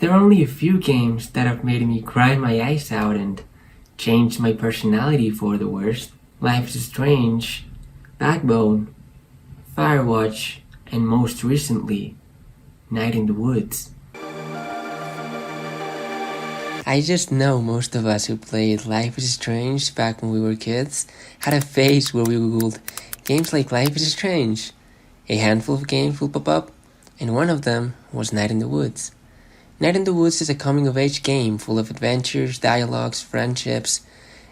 There are only a few games that have made me cry my eyes out and changed my personality for the worst. Life is Strange, Backbone, Firewatch, and most recently, Night in the Woods. I just know most of us who played Life is Strange back when we were kids had a phase where we googled games like Life is Strange. A handful of games will pop up, and one of them was Night in the Woods. Night in the Woods is a coming-of-age game full of adventures, dialogues, friendships,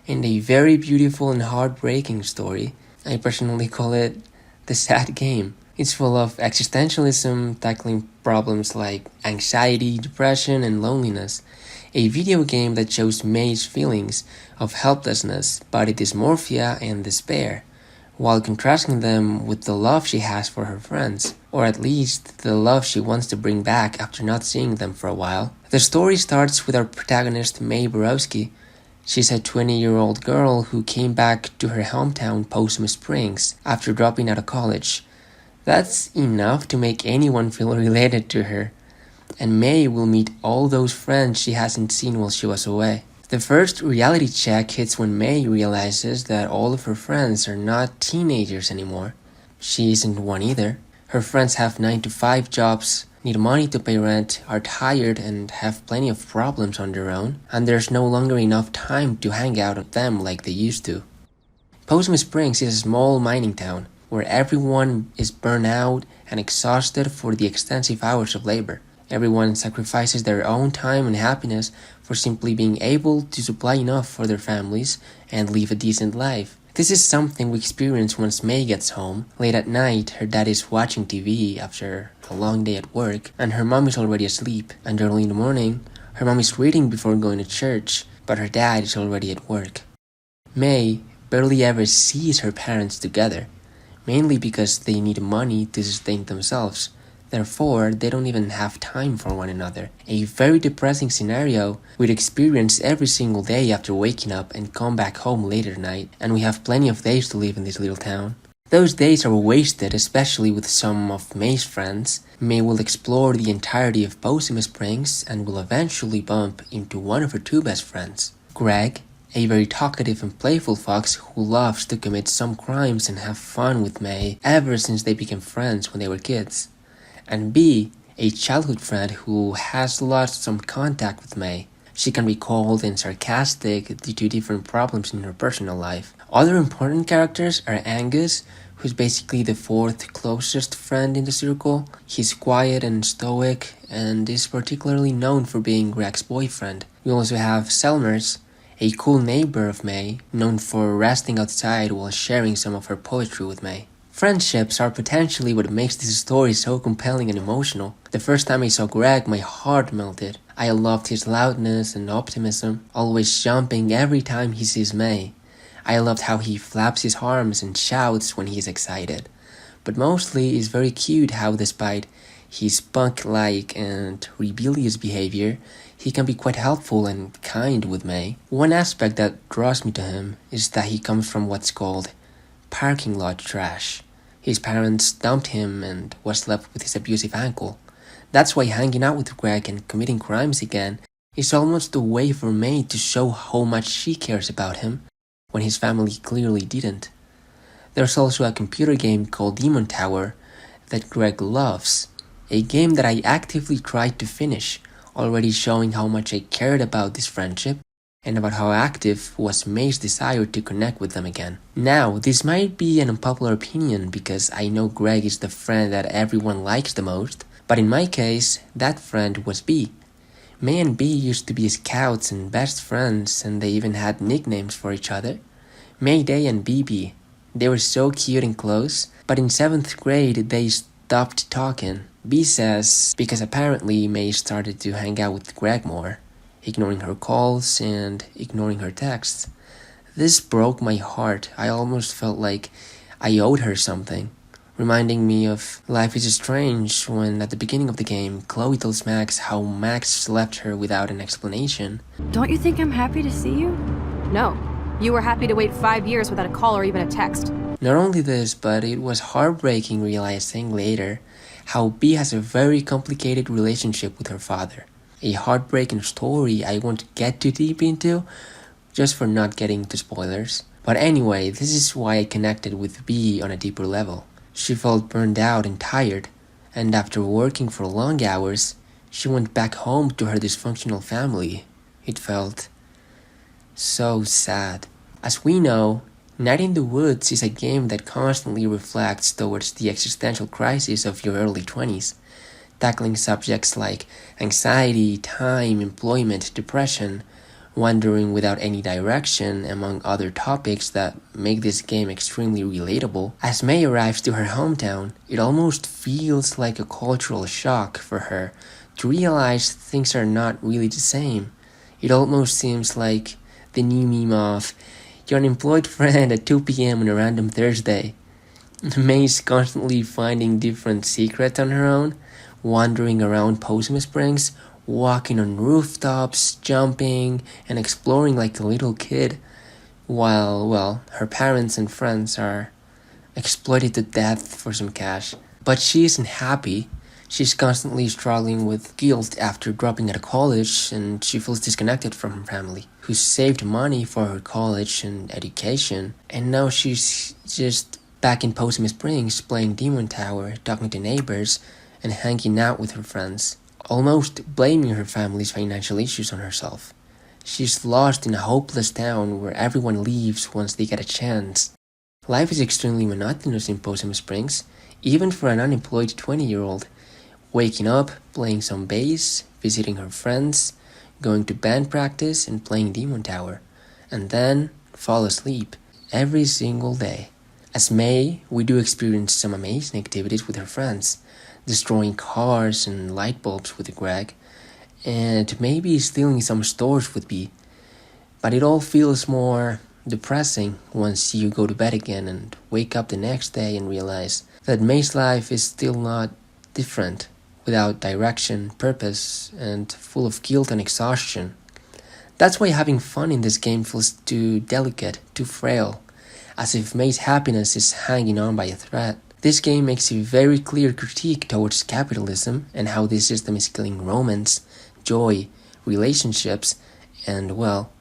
and a very beautiful and heartbreaking story. I personally call it the sad game. It's full of existentialism, tackling problems like anxiety, depression, and loneliness. A video game that shows Mae's feelings of helplessness, body dysmorphia, and despair, while contrasting them with the love she has for her friends, or at least the love she wants to bring back after not seeing them for a while. The story starts with our protagonist Mae Borowski. She's a 20-year-old girl who came back to her hometown Possum Springs after dropping out of college. That's enough to make anyone feel related to her, and Mae will meet all those friends she hasn't seen while she was away. The first reality check hits when Mae realizes that all of her friends are not teenagers anymore. She isn't one either. Her friends have 9-to-5 jobs, need money to pay rent, are tired, and have plenty of problems on their own, and there's no longer enough time to hang out with them like they used to. Possum Springs is a small mining town where everyone is burnt out and exhausted for the extensive hours of labor. Everyone sacrifices their own time and happiness for simply being able to supply enough for their families and live a decent life. This is something we experience once Mae gets home. Late at night, her dad is watching TV after a long day at work, and her mom is already asleep. And early in the morning, her mom is reading before going to church, but her dad is already at work. Mae barely ever sees her parents together, mainly because they need money to sustain themselves. Therefore, they don't even have time for one another. A very depressing scenario we'd experience every single day after waking up and come back home late at night, and we have plenty of days to live in this little town. Those days are wasted, especially with some of Mae's friends. Mae will explore the entirety of Possum Springs and will eventually bump into one of her two best friends, Greg, a very talkative and playful fox who loves to commit some crimes and have fun with Mae ever since they became friends when they were kids, and B, a childhood friend who has lost some contact with Mae. She can be cold and sarcastic due to different problems in her personal life. Other important characters are Angus, who's basically the fourth closest friend in the circle. He's quiet and stoic and is particularly known for being Greg's boyfriend. We also have Selmers, a cool neighbor of Mae, known for resting outside while sharing some of her poetry with Mae. Friendships are potentially what makes this story so compelling and emotional. The first time I saw Greg, my heart melted. I loved his loudness and optimism, always jumping every time he sees Mae. I loved how he flaps his arms and shouts when he's excited. But mostly, it's very cute how despite his punk-like and rebellious behavior, he can be quite helpful and kind with Mae. One aspect that draws me to him is that he comes from what's called parking lot trash. His parents dumped him and was left with his abusive uncle. That's why hanging out with Greg and committing crimes again is almost a way for Mae to show how much she cares about him, when his family clearly didn't. There's also a computer game called Demon Tower that Greg loves, a game that I actively tried to finish, already showing how much I cared about this friendship and about how active was Mae's desire to connect with them again. Now, this might be an unpopular opinion because I know Greg is the friend that everyone likes the most, but in my case, that friend was B. Mae and B used to be scouts and best friends, and they even had nicknames for each other. Mayday and BB. They were so cute and close, but in 7th grade they stopped talking. B says because apparently Mae started to hang out with Greg more, ignoring her calls and ignoring her texts. This broke my heart. I almost felt like I owed her something, reminding me of Life is Strange when at the beginning of the game, Chloe tells Max how Max left her without an explanation. Don't you think I'm happy to see you? No. You were happy to wait 5 years without a call or even a text. Not only this, but it was heartbreaking realizing later how B has a very complicated relationship with her father. A heartbreaking story I won't get too deep into, just for not getting into spoilers. But anyway, this is why I connected with B on a deeper level. She felt burned out and tired, and after working for long hours, she went back home to her dysfunctional family. It felt so sad. As we know, Night in the Woods is a game that constantly reflects towards the existential crisis of your early 20s, tackling subjects like anxiety, time, employment, depression, wandering without any direction, among other topics that make this game extremely relatable. As Mae arrives to her hometown, it almost feels like a cultural shock for her to realize things are not really the same. It almost seems like the new meme of your unemployed friend at 2 p.m. on a random Thursday. Mae's constantly finding different secrets on her own, wandering around Possum Springs, walking on rooftops, jumping, and exploring like a little kid, while, well, her parents and friends are exploited to death for some cash. But she isn't happy. She's constantly struggling with guilt after dropping out of college, and she feels disconnected from her family, who saved money for her college and education, and now she's just back in Possum Springs playing Demon Tower, talking to neighbors, and hanging out with her friends, almost blaming her family's financial issues on herself. She's lost in a hopeless town where everyone leaves once they get a chance. Life is extremely monotonous in Possum Springs, even for an unemployed 20-year-old. Waking up, playing some bass, visiting her friends, going to band practice and playing Demon Tower, and then fall asleep every single day. As Mae, we do experience some amazing activities with her friends, destroying cars and light bulbs with Greg, and maybe stealing some stores with B. But it all feels more depressing once you go to bed again and wake up the next day and realize that Mae's life is still not different, without direction, purpose, and full of guilt and exhaustion. That's why having fun in this game feels too delicate, too frail, as if Mae's happiness is hanging on by a thread. This game makes a very clear critique towards capitalism and how this system is killing romance, joy, relationships, and, well,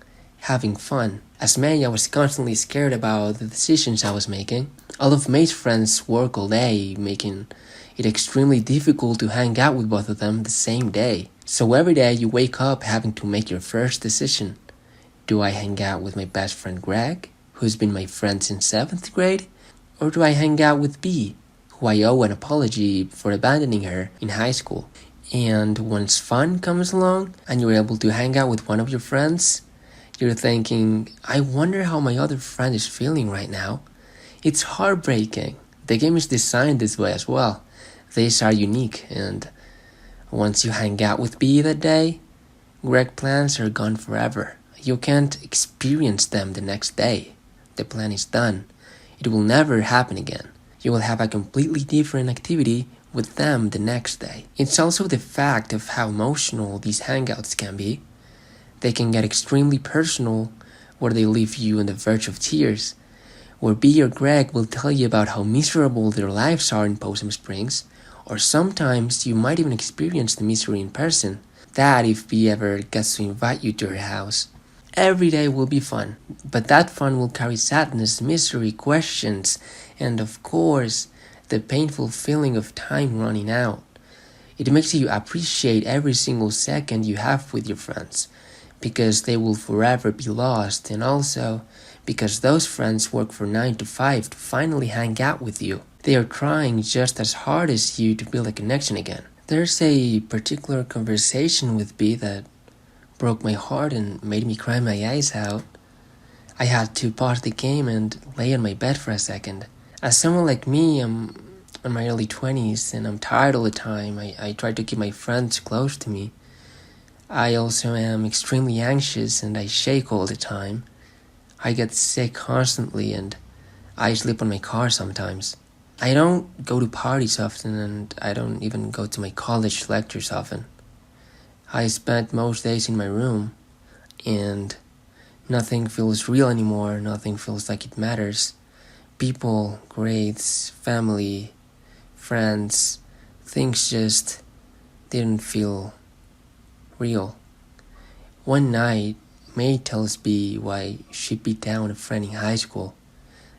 having fun. As Mae, I was constantly scared about the decisions I was making. All of Mae's friends work all day, making it extremely difficult to hang out with both of them the same day. So every day you wake up having to make your first decision. Do I hang out with my best friend Greg, who's been my friend since 7th grade? Or do I hang out with B, who I owe an apology for abandoning her in high school? And once fun comes along and you're able to hang out with one of your friends, you're thinking, I wonder how my other friend is feeling right now. It's heartbreaking. The game is designed this way as well. These are unique, and once you hang out with B that day, Greg plans are gone forever. You can't experience them the next day. The plan is done. It will never happen again. You will have a completely different activity with them the next day. It's also the fact of how emotional these hangouts can be. They can get extremely personal, where they leave you on the verge of tears, where B or Greg will tell you about how miserable their lives are in Possum Springs, or sometimes you might even experience the misery in person. That if B ever gets to invite you to her house. Every day will be fun, but that fun will carry sadness, misery, questions, and of course, the painful feeling of time running out. It makes you appreciate every single second you have with your friends, because they will forever be lost, and also because those friends work from 9 to 5 to finally hang out with you. They are trying just as hard as you to build a connection again. There's a particular conversation with B that broke my heart and made me cry my eyes out. I had to pause the game and lay on my bed for a second. As someone like me, I'm in my early 20s and I'm tired all the time. I try to keep my friends close to me. I also am extremely anxious and I shake all the time. I get sick constantly and I sleep on my car sometimes. I don't go to parties often and I don't even go to my college lectures often. I spend most days in my room and nothing feels real anymore, nothing feels like it matters. People, grades, family, friends, things just didn't feel real. One night, Mae tells B why she'd be down a friend in high school,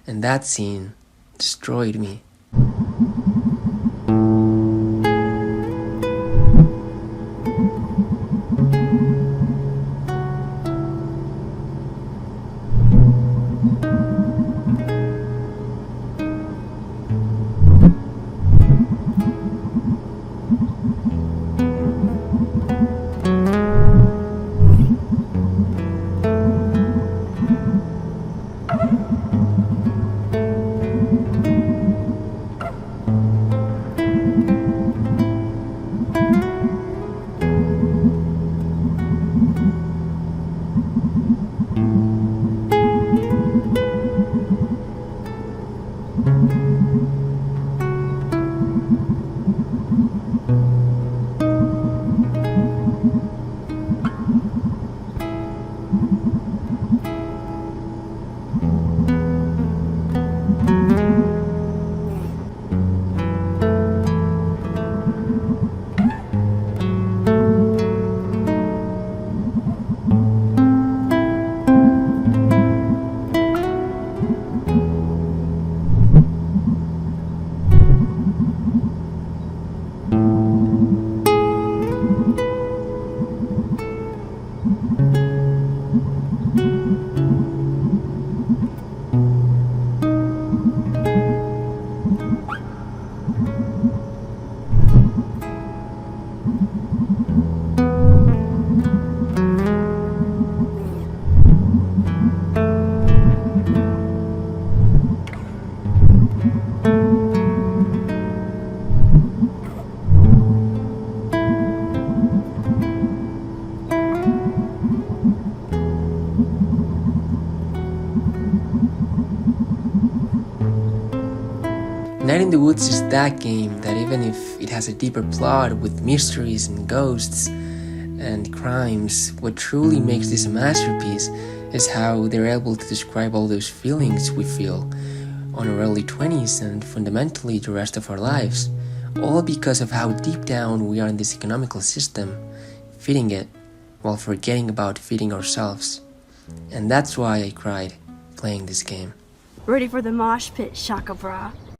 and that scene destroyed me. Night in the Woods is that game that even if it has a deeper plot with mysteries and ghosts and crimes, what truly makes this a masterpiece is how they're able to describe all those feelings we feel on our early 20s and fundamentally the rest of our lives, all because of how deep down we are in this economical system, feeding it while forgetting about feeding ourselves. And that's why I cried playing this game. Ready for the mosh pit, Shaka Bra.